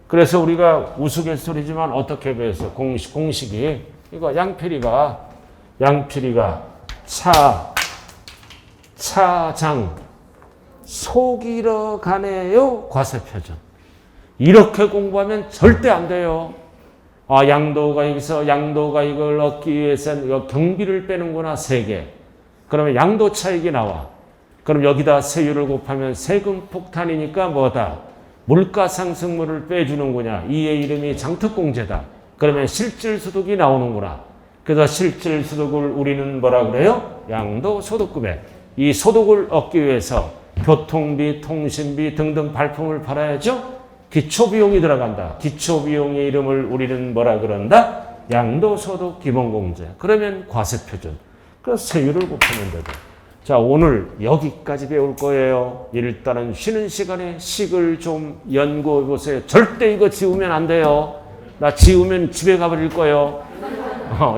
그래서 우리가 우스갯소리지만 어떻게 배웠어? 공식이. 이거 양필이가 차장 속이러 가네요. 과세표준. 이렇게 공부하면 절대 안 돼요. 아, 양도가 이걸 얻기 위해서는 이거 경비를 빼는구나, 3개. 그러면 양도 차익이 나와. 그럼 여기다 세율을 곱하면 세금 폭탄이니까 뭐다? 물가 상승분을 빼주는구나. 이의 이름이 장특공제다. 그러면 실질소득이 나오는구나. 그래서 실질소득을 우리는 뭐라 그래요? 양도소득금액. 이 소득을 얻기 위해서 교통비, 통신비 등등 발품을 팔아야죠? 기초비용이 들어간다. 기초비용의 이름을 우리는 뭐라 그런다? 양도소득 기본공제. 그러면 과세표준. 그래서 세율을 곱하면 되죠. 자, 오늘 여기까지 배울 거예요. 일단은 쉬는 시간에 식을 좀 연구해 보세요. 절대 이거 지우면 안 돼요. 나 지우면 집에 가버릴 거예요.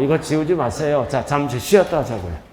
이거 지우지 마세요. 자, 잠시 쉬었다 하자고요.